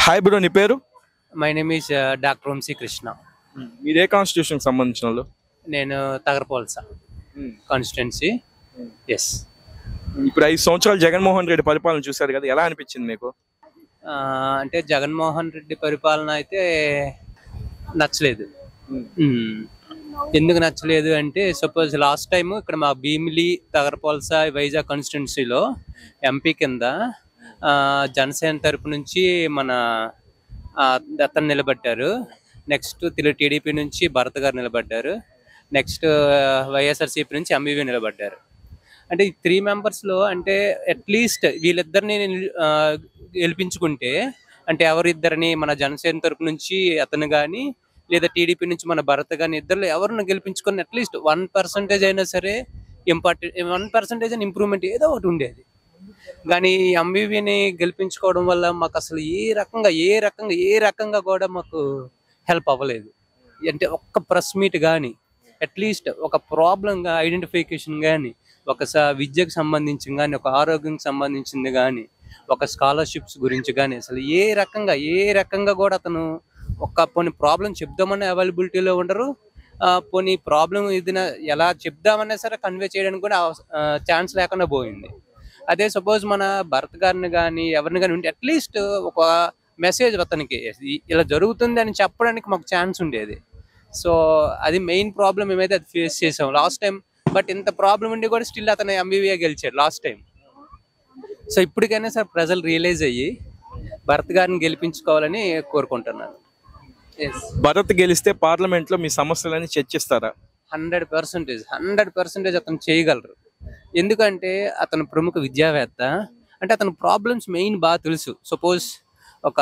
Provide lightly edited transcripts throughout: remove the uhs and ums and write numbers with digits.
Hi bro, నీ పేరు? My name is doctor Vamsi Krishna. మీరే కాన్స్టిట్యూషన్ సంబంధించిన వాళ్ళు? నేను తగరపోల్సా కాన్స్టిట్యున్సీ. ఎస్. ఇప్పుడు 5 సంవత్సరాలు జగన్మోహన్ రెడ్డి పరిపాలన చూశారు కదా, ఎలా అనిపించింది మీకు? అంటే జగన్మోహన్ రెడ్డి పరిపాలన అయితే నచ్చలేదు. ఎందుకు నచ్చలేదు అంటే, సపోజ్ లాస్ట్ టైం ఇక్కడ మా భీమిలి తగరపోల్సా వైజాగ్ కాన్స్టిట్యున్సీలో ఎంపీ కింద జనసేన తరపు నుంచి మన అతను నిలబడ్డారు. నెక్స్ట్ టీడీపీ నుంచి భరత్ గారు నిలబడ్డారు. నెక్స్ట్ వైఎస్ఆర్సీపీ నుంచి ఎంబీవీ నిలబడ్డారు. అంటే ఈ 3 మెంబర్స్లో అంటే అట్లీస్ట్ వీళ్ళిద్దరిని గెలిపించుకుంటే, అంటే ఎవరిద్దరిని మన జనసేన తరపు నుంచి అతను కానీ లేదా టీడీపీ నుంచి మన భరత్ కానీ ఇద్దరు ఎవరిని గెలిపించుకుని అట్లీస్ట్ 1% అయినా సరే 1% అని ఇంప్రూవ్మెంట్ ఏదో ఒకటి ఉండేది. కానీ ఎంబీవీని గెలిపించుకోవడం వల్ల మాకు అసలు ఏ రకంగా కూడా మాకు హెల్ప్ అవ్వలేదు. అంటే ఒక్క ప్రెస్ మీట్ కానీ అట్లీస్ట్ ఒక ప్రాబ్లం ఐడెంటిఫికేషన్ కానీ, ఒక విద్యకు సంబంధించి కానీ, ఒక ఆరోగ్యంకి సంబంధించింది కానీ, ఒక స్కాలర్షిప్స్ గురించి కానీ అసలు ఏ రకంగా కూడా అతను పోనీ ప్రాబ్లం చెప్దామని అవైలబిలిటీలో ఉండరు. పోనీ ప్రాబ్లం ఇది ఎలా చెప్దామన్నా సరే కన్వే చేయడానికి కూడా ఛాన్స్ లేకుండా పోయింది. అదే సపోజ్ మన భరత్ గారిని కానీ ఎవరిని కానీ ఉంటే అట్లీస్ట్ ఒక మెసేజ్ అతనికి ఇలా జరుగుతుంది అని చెప్పడానికి మాకు ఛాన్స్ ఉండేది. సో అది మెయిన్ ప్రాబ్లం ఏమైతే అది ఫేస్ చేసాం లాస్ట్ టైం. బట్ ఇంత ప్రాబ్లం ఉండి కూడా స్టిల్ అతను ఎంబీవీఏ గెలిచాడు లాస్ట్ టైం. సో ఇప్పటికైనా సార్ ప్రజలు రియలైజ్ అయ్యి భరత్ గారిని గెలిపించుకోవాలని కోరుకుంటున్నాను. భరత్ గెలిస్తే పార్లమెంట్ లో మీ సమస్యలని చర్చిస్తారా? 100% అతను చేయగలరు. ఎందుకంటే అతను ప్రముఖ విద్యావేత్త. అంటే అతను ప్రాబ్లమ్స్ మెయిన్ బాగా తెలుసు. సపోజ్ ఒక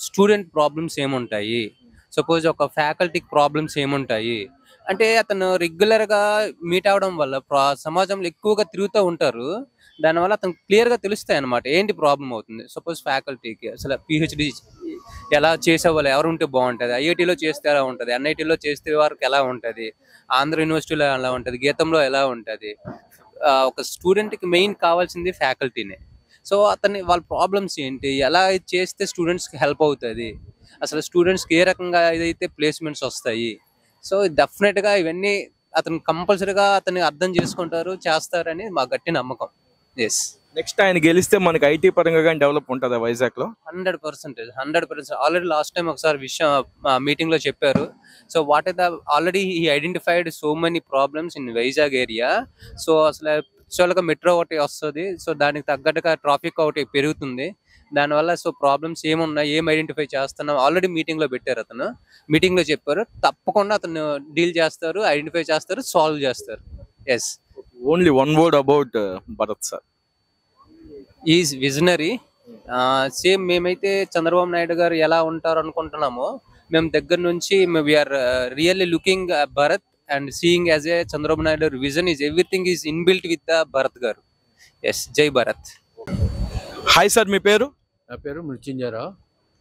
స్టూడెంట్ ప్రాబ్లమ్స్ ఏముంటాయి, సపోజ్ ఒక ఫ్యాకల్టీకి ప్రాబ్లమ్స్ ఏముంటాయి అంటే అతను రెగ్యులర్గా మీట్ అవ్వడం వల్ల సమాజంలో ఎక్కువగా తిరుగుతూ ఉంటారు. దానివల్ల అతను క్లియర్గా తెలుస్తాయి అన్నమాట ఏంటి ప్రాబ్లం అవుతుంది. సపోజ్ ఫ్యాకల్టీకి అసలు పిహెచ్డి ఎలా చేసేవాళ్ళు ఎవరు ఉంటే బాగుంటుంది, ఐఐటీలో చేస్తే ఎలా ఉంటుంది, ఎన్ఐటీలో చేస్తే వారికి ఎలా ఉంటుంది, ఆంధ్ర యూనివర్సిటీలో ఎలా ఉంటుంది, గీతంలో ఎలా ఉంటుంది. ఒక స్టూడెంట్కి మెయిన్ కావాల్సింది ఫ్యాకల్టీనే. సో వాళ్ళ ప్రాబ్లమ్స్ ఏంటి, ఎలా చేస్తే స్టూడెంట్స్కి హెల్ప్ అవుతుంది, అసలు స్టూడెంట్స్కి ఏ రకంగా ఏదైతే ప్లేస్మెంట్స్ వస్తాయి. సో డెఫినెట్గా ఇవన్నీ అతను కంపల్సరీగా అతన్ని అర్థం చేసుకుంటారు, చేస్తారని మా గట్టి నమ్మకం. ఎస్. నెక్స్ట్ ఆయన గెలిస్తే మనకి ఐటీ పరంగా కానీ డెవలప్ ఉంటుందా వైజాగ్ లో? 100%. ఆల్రెడీ లాస్ట్ టైం ఒకసారి విషయం మీటింగ్ లో చెప్పారు. So what are the already he identified so many problems in Vizag area. So అసలు యాక్చువల్గా మెట్రో ఒకటి వస్తుంది. సో దానికి తగ్గట్టుగా ట్రాఫిక్ ఒకటి పెరుగుతుంది. దానివల్ల సో ప్రాబ్లమ్స్ ఏమున్నాయి, ఏం ఐడెంటిఫై చేస్తున్నాం ఆల్రెడీ మీటింగ్ లో పెట్టారు. అతను మీటింగ్ లో చెప్పారు తప్పకుండా అతను డీల్ చేస్తారు, ఐడెంటిఫై చేస్తారు, సాల్వ్ చేస్తారు. Yes. Only one word about Bharat sir. Is visionary. Same మేమైతే చంద్రబాబు నాయుడు గారు ఎలా ఉంటారు అనుకుంటున్నామో మేము దగ్గర నుంచి we are really looking Bharat and seeing as a Chandrababu Naidu vision is everything is inbuilt with the Bharat గారు. ఎస్. జై భరత్. హాయ్ సార్, మీ పేరు? నా పేరు మృత్యుంజయరావు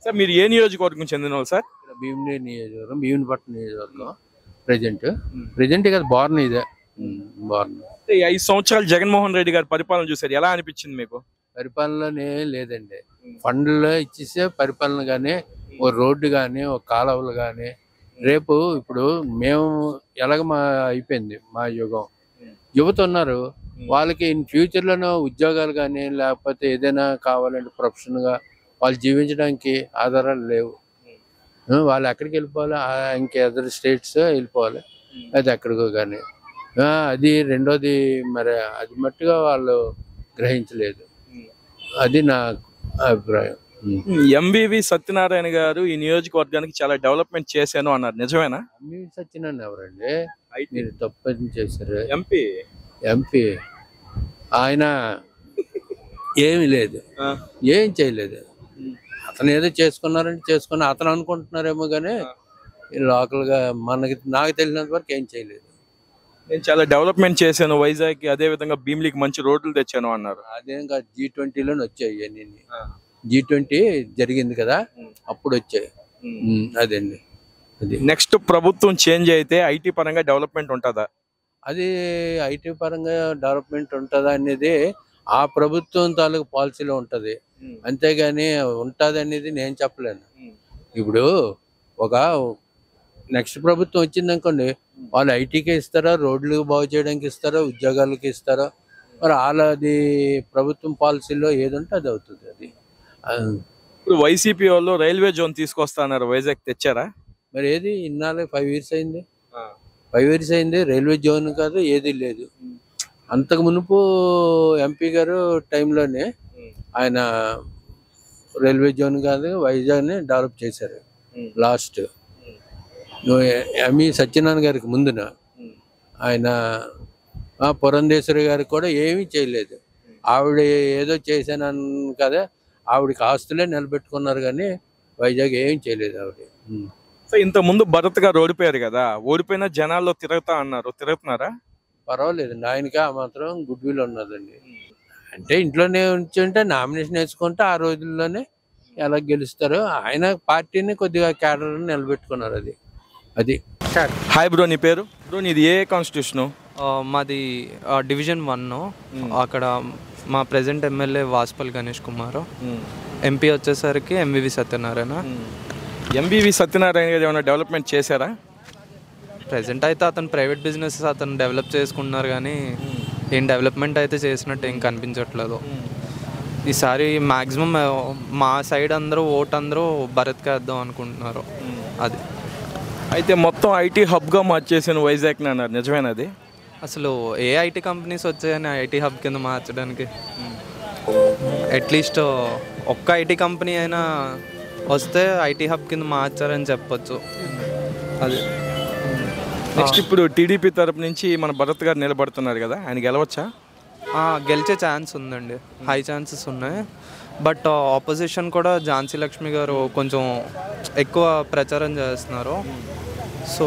సార్. మీరు ఏ నియోజకవర్గం చెందిన వాళ్ళు సార్? భీమిలి నియోజకవర్గం, భీమినిపట్నం నియోజకవర్గం. ప్రజెంట్ కదా బార్న్ ఇదే బార్న్. 5 సంవత్సరాలు జగన్మోహన్ రెడ్డి గారి పరిపాలన చూసారు, ఎలా అనిపించింది మీకు? పరిపాలననే లేదండి. ఫండ్లో ఇచ్చేసే పరిపాలన కానీ, ఓ రోడ్డు కానీ, ఓ కాలువలు కానీ. రేపు ఇప్పుడు మేము మా అయిపోయింది మా యుగం. యువత ఉన్నారు, వాళ్ళకి ఇన్ ఫ్యూచర్లోనూ ఉద్యోగాలు కానీ లేకపోతే ఏదైనా కావాలంటే ప్రొఫెషన్గా వాళ్ళు జీవించడానికి ఆధారాలు లేవు. వాళ్ళు ఎక్కడికి వెళ్ళిపోవాలి, ఇంక అదర్ స్టేట్స్ వెళ్ళిపోవాలి, అది ఎక్కడికో కానీ. అది రెండోది మరి అది మట్టుగా వాళ్ళు గ్రహించలేదు. అది నా అభిప్రాయం. ఎంవివి సత్యనారాయణ గారు ఈ నియోజకవర్గానికి చాలా డెవలప్మెంట్ చేశాను అన్నారు, నిజమేనా? ఎంవివి సత్యనారాయణ ఎవరండి? మీరు తప్పు చేశారు. ఎంపీ ఆయన ఏమి లేదు, ఏం చేయలేదు. అతను ఏదో చేసుకున్నారంటే చేసుకున్నా అతను అనుకుంటున్నారేమో కానీ లోకల్గా నాకు తెలిసినంత వరకు ఏం చేయలేదు. నేను చాలా డెవలప్మెంట్ చేశాను వైజాగ్, అదే విధంగా భీమిలికి మంచి రోడ్లు తెచ్చాను అన్నారు. అదేం కాదు, G20లోనే వచ్చాయి అన్ని. G20 జరిగింది కదా, అప్పుడు వచ్చాయి. అదండి. అది నెక్స్ట్ ప్రభుత్వం చేంజ్ అయితే ఐటీ పరంగా డెవలప్మెంట్ ఉంటుందా? అది ఐటీ పరంగా డెవలప్మెంట్ ఉంటుందా అనేది ఆ ప్రభుత్వం తాలూకు పాలసీలో ఉంటుంది. అంతేగాని ఉంటుంది అనేది నేను చెప్పలేను. ఇప్పుడు ఒక నెక్స్ట్ ప్రభుత్వం వచ్చింది అనుకోండి, వాళ్ళు ఐటీకే ఇస్తారా, రోడ్లు బాగు చేయడానికి ఇస్తారా, ఉద్యోగాలకి ఇస్తారా, మరి వాళ్ళది ప్రభుత్వం పాలసీలో ఏది ఉంటే అది అవుతుంది. అది ఇప్పుడు వైసీపీ వాళ్ళు రైల్వే జోన్ తీసుకొస్తున్నారు, వైజాగ్ తెచ్చారా? మరి ఏది ఇన్నాళ్ళే 5 years అయింది. 5 years అయింది. రైల్వే జోన్ కాదు, ఏది లేదు. అంతకు మునుపు ఎంపీ గారు టైంలోనే ఆయన రైల్వే జోన్ కాదు, వైజాగ్ని డెవలప్ చేశారు. లాస్ట్ ఎంఈ సత్యనారాయణ గారికి ముందున ఆయన పురంధేశ్వరి గారికి కూడా ఏమీ చేయలేదు. ఆవిడ ఏదో చేశాను కదా, ఆవిడకి ఆస్తులే నిలబెట్టుకున్నారు కానీ వైజాగ్ ఏం చేయలేదు ఆవిడ. సో ఇంత ముందు భరత్ గారు ఓడిపోయారు కదా, ఓడిపోయిన జనాల్లో తిరుగుతా అన్నారు, తిరుగుతున్నారా? పర్వాలేదండి, ఆయనకి ఆ మాత్రం గుడ్ విల్ ఉన్నదండి. అంటే ఇంట్లోనే ఉంచుంటే నామినేషన్ వేసుకుంటే ఆ రోజుల్లోనే ఎలా గెలుస్తారో ఆయన పార్టీని కొద్దిగా క్యాడర్ నిలబెట్టుకున్నారు. అది హాయ్ బ్రో, నీ పేరు? బ్రో నీది ఏ కాన్స్టిట్యూషను? మాది డివిజన్ 1. అక్కడ మా present MLA Vasupalli Ganesh Kumar, MP వచ్చేసరికి ఎంవివి సత్యనారాయణ. ఎంవివి సత్యనారాయణ గారు ఏమైనా డెవలప్మెంట్ చేశారా? ప్రెజెంట్ అయితే అతను ప్రైవేట్ బిజినెస్ అతను డెవలప్ చేసుకుంటున్నారు కానీ ఏం డెవలప్మెంట్ అయితే చేసినట్టు ఏం కనిపించట్లేదు. ఈసారి మ్యాక్సిమం మా సైడ్ అందరూ భరత్కి వేద్దాం అనుకుంటున్నారు. అది అయితే మొత్తం ఐటీ హబ్గా మార్చేసిన వైజాగ్ని అన్నారు, నిజమేనది? అసలు ఏ ఐటీ కంపెనీస్ వచ్చాయని ఐటీ హబ్ కింద మార్చడానికి? అట్లీస్ట్ ఒక్క ఐటీ కంపెనీ అయినా వస్తే ఐటీ హబ్ కింద మార్చారని చెప్పొచ్చు. అది నెక్స్ట్ ఇప్పుడు టీడీపీ తరపు నుంచి మన భరత్ గారు నిలబడుతున్నారు కదా, ఆయన గెలవచ్చా? గెలిచే ఛాన్స్ ఉందండి, హై ఛాన్సెస్ ఉన్నాయి. బట్ ఆపోజిషన్ కూడా ఝాన్సీ లక్ష్మి గారు కొంచెం ఎక్కువ ప్రచారం చేస్తున్నారు. సో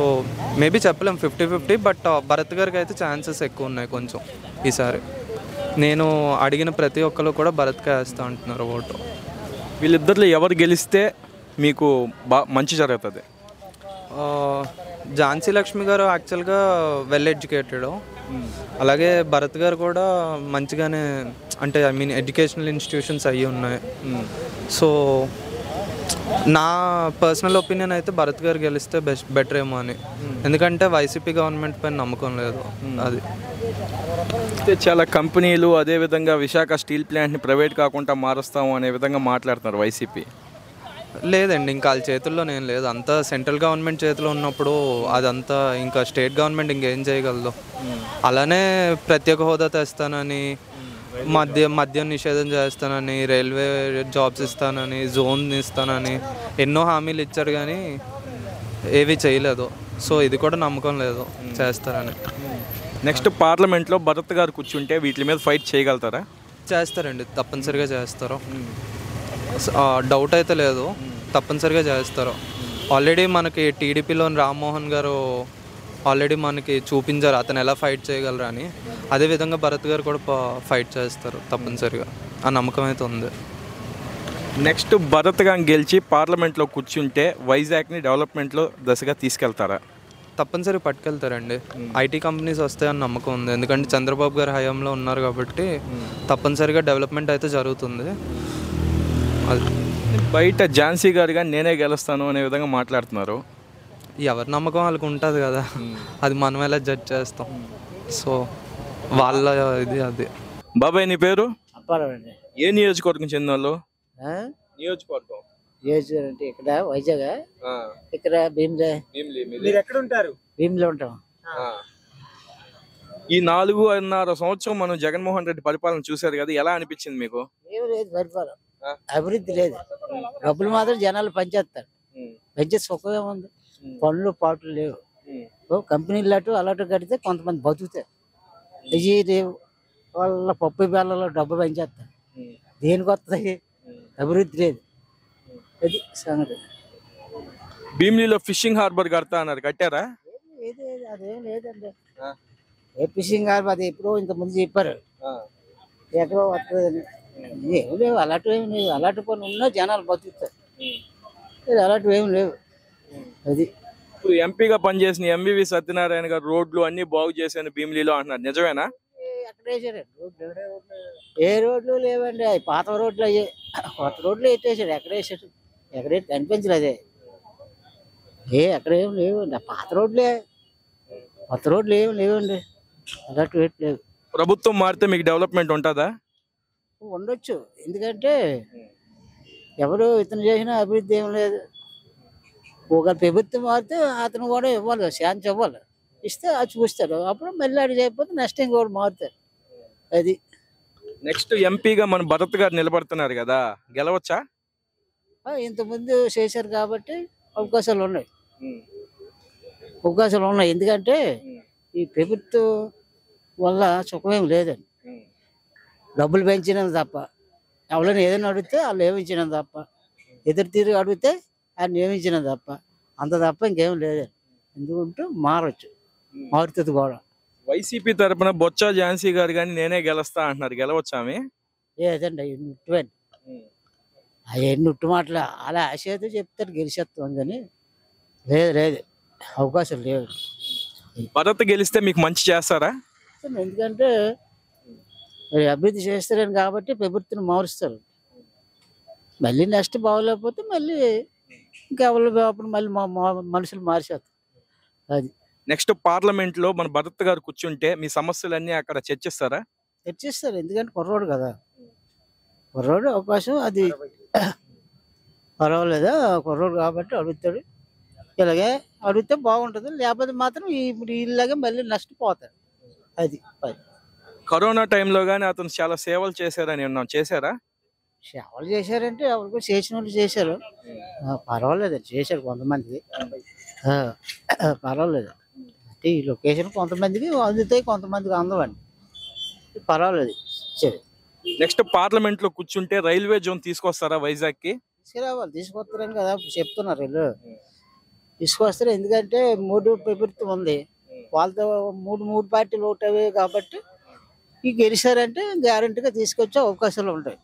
మేబీ చెప్పలేం 50-50, బట్ భరత్ గారికి అయితే ఛాన్సెస్ ఎక్కువ ఉన్నాయి కొంచెం ఈసారి. నేను అడిగిన ప్రతి ఒక్కరు కూడా భరత్కే వేస్తా అంటున్నారు ఓటు. వీళ్ళిద్దరిలో ఎవరు గెలిస్తే మీకు మంచి జరుగుతుంది? ఝాన్సీ లక్ష్మి గారు యాక్చువల్గా వెల్ ఎడ్యుకేటెడ్, అలాగే భరత్ గారు కూడా మంచిగానే, అంటే ఐ మీన్ ఎడ్యుకేషనల్ ఇన్స్టిట్యూషన్స్ అయ్యి ఉన్నాయి. సో నా పర్సనల్ ఒపీనియన్ అయితే భరత్ గారు గెలిస్తే బెటర్ ఏమో అని, ఎందుకంటే వైసీపీ గవర్నమెంట్ పైన నమ్మకం లేదు. అది చాలా కంపెనీలు అదేవిధంగా విశాఖ స్టీల్ ప్లాంట్ని ప్రైవేట్ కాకుండా మారుస్తాము అనే విధంగా మాట్లాడుతున్నారు వైసీపీ. లేదండి, ఇంకా వాళ్ళ చేతుల్లో నేను లేదు. అంతా సెంట్రల్ గవర్నమెంట్ చేతిలో ఉన్నప్పుడు అదంతా ఇంకా స్టేట్ గవర్నమెంట్ ఇంకేం చేయగలదు. అలానే ప్రత్యేక హోదా తెస్తానని, మద్యం నిషేధం చేస్తానని, రైల్వే జాబ్స్ ఇస్తానని, జోన్ ఇస్తానని ఎన్నో హామీలు ఇచ్చారు కానీ ఏవి చేయలేదు. సో ఇది కూడా నమ్మకం లేదు చేస్తారని. నెక్స్ట్ పార్లమెంట్లో భరత్ గారు కూర్చుంటే వీటి మీద ఫైట్ చేయగలుగుతారా? చేస్తారండి, తప్పనిసరిగా చేస్తారు. డౌట్ అయితే లేదు, తప్పనిసరిగా చేస్తారు. ఆల్రెడీ మనకి టీడీపీలోని రామ్మోహన్ గారు ఆల్రెడీ మనకి చూపించారు అతను ఎలా ఫైట్ చేయగలరా అని. అదేవిధంగా భరత్ గారు కూడా ఫైట్ చేస్తారు తప్పనిసరిగా, ఆ నమ్మకం అయితే ఉంది. నెక్స్ట్ భరత్ గారు గెలిచి పార్లమెంట్లో కూర్చుంటే వైజాగ్ని డెవలప్మెంట్లో దశగా తీసుకెళ్తారా? తప్పనిసరిగా పట్టుకెళ్తారండి. ఐటీ కంపెనీస్ వస్తాయని నమ్మకం ఉంది, ఎందుకంటే చంద్రబాబు గారు హయాంలో ఉన్నారు కాబట్టి తప్పనిసరిగా డెవలప్మెంట్ అయితే జరుగుతుంది. అది బయట ఝాన్సీ గారు కానీ నేనే గెలుస్తాను అనే విధంగా మాట్లాడుతున్నారు. ఎవరి నమ్మకం వాళ్ళకి ఉంటుంది కదా, అది మనం ఎలా జడ్జ్ చేస్తాం. సో వాళ్ళ ఇది అది. బాబాయ్ నీ పేరు? అప్పారావండి. ఏ నియోజకవర్గం చెందిన వాళ్ళు? నియోజకవర్గం అంటే ఇక్కడ వైజాగ్, ఇక్కడ భీమిలి. మీరు ఎక్కడ ఉంటారు? భీమిలో ఉంటాం. ఈ 4.5 సంవత్సరం మనం జగన్మోహన్ రెడ్డి పరిపాలన చూశారు కదా, ఎలా అనిపించింది మీకు? ఏం లేదు పరిపాలన, అభివృద్ధి లేదు. డబ్బులు మాత్రం జనాలు పనిచేస్తారు, పెంచే సుఖం ఏముంది, పనులు పాటలు లేవు. కంపెనీలు అటు అలాంటి కడితే కొంతమంది బతుకుతారు, ఇవి లేవు. వాళ్ళ పప్పు బేళ్ళలో డబ్బు పనిచేస్తారు, దేనికి వస్తాయి? అభివృద్ధి లేదు. అది సంగతి. భీమిలిలో ఫిషింగ్ హార్బర్ కడతా అన్నారు, కట్టారా? అదేం లేదండి, ఏ ఫిషింగ్ హార్బర్ అది ఎప్పుడో ఇంతకుముందు చెప్పారు, ఎక్కడో వస్తుందని. ఏం లేవు, అలాంటివి ఏమి లేవు. అలాంటి పని ఉన్నా జనాలు బతుకుతారు, అలాంటివి ఏమి లేవు. అది ఇప్పుడు ఎంపీగా పనిచేసిన ఎంవివి సత్యనారాయణ గారు రోడ్లు అన్ని బాగు చేశాను భీమిలిలో అంటున్నారు, నిజమేనా? అక్కడ ఎక్కడ వేసారండి రోడ్లు? ఏ రోడ్లు లేవండి, అవి పాత రోడ్లు అయ్యాయి. కొత్త రోడ్లు ఎట్టేసాడు, ఎక్కడ వేసాడు? ఎక్కడ కనిపించలేదు అదే. ఎక్కడ ఏం లేవండి, ఆ పాత రోడ్లే. కొత్త రోడ్లు ఏమి లేవండి, అలాంటి లేవు. ప్రభుత్వం మారితే మీకు డెవలప్మెంట్ ఉంటుందా? ఉండొచ్చు, ఎందుకంటే ఎవరు ఇతను చేసిన అభివృద్ధి ఏం లేదు. ఒక ప్రభుత్వం మారితే అతను కూడా ఇవ్వాలి, ఛాన్స్ ఇవ్వాలి. ఇస్తే అది చూస్తాడు, అప్పుడు మళ్ళీ అడిగి చేయకపోతే నెక్స్ట్ ఇంకోటి మారుతారు. అది నెక్స్ట్ ఎంపీగా మన భరత్ గారు నిలబడుతున్నారు కదా, గెలవచ్చా? ఇంతకుముందు చేశారు కాబట్టి అవకాశాలు ఉన్నాయి. ఎందుకంటే ఈ ప్రభుత్వం వల్ల సుఖమేం లేదండి. డబ్బులు పెంచినంత తప్ప, ఎవరైనా ఏదైనా అడిగితే వాళ్ళు ఏమించినంత తప్ప, ఎదురు తిరిగి అడిగితే ఆయన ఏమించినంత తప్ప, అంత తప్ప ఇంకేం లేదండి. ఎందుకంటే మారుతుంది కూడా. వైసీపీ తరపున బొత్స ఝాన్సీ గారు కానీ నేనే గెలుస్తా అంటున్నారు, గెలవచ్చా ఆమె? లేదండి, అవి నుట్టువండి, అవి నుట్టు మాటలు. అలా ఆశతో చెప్తారు గెలిచేస్తాం, కానీ లేదు అవకాశం లేవు. భరత్ గెలిస్తే మీకు మంచి చేస్తారా? ఎందుకంటే మరి అభివృద్ధి చేస్తారని కాబట్టి ప్రభుత్వం మారుస్తారు. మళ్ళీ నెక్స్ట్ బాగోలేకపోతే మళ్ళీ ఇంకెవరు అప్పుడు మళ్ళీ మనుషులు మార్చేస్తారు. అది నెక్స్ట్ పార్లమెంట్ లో మన భరత్ గారు కూర్చుంటే మీ సమస్యలన్నీ అక్కడ చర్చిస్తారా? చర్చిస్తారు, ఎందుకంటే కుర్రోడు కదా, కుర్రోడు అవకాశం అది పర్వాలేదా, కుర్రోడు కాబట్టి అడుగుతాడు. ఇలాగే అడిగితే బాగుంటుంది, లేకపోతే మాత్రం ఇప్పుడు ఇలాగే మళ్ళీ నష్టపోతాడు. అది కరోనా టైంలో కానీ అతను చాలా సేవలు చేశారని విన్నాం, చేశారా? సేవలు చేశారంటే ఎవరికో చేసిన వాళ్ళు చేశారు. పర్వాలేదు, చేశారు కొంతమందికి. పర్వాలేదు, అంటే ఈ లొకేషన్ కొంతమందికి అందుతాయి, కొంతమందికి అందవండి. పర్వాలేదు సరే. నెక్స్ట్ పార్లమెంట్ లో కూర్చుంటే రైల్వే జోన్ తీసుకొస్తారా వైజాగ్ కి? తీసుకురావాలి, తీసుకొస్తారని కదా చెప్తున్నారు వీళ్ళు. తీసుకొస్తారు, ఎందుకంటే 3 ప్రభుత్వం ఉంది, వాళ్ళతో మూడు పార్టీలు ఓటవే కాబట్టి ఈ గెలిచారంటే గ్యారెంటీగా తీసుకొచ్చే అవకాశాలు ఉంటాయి.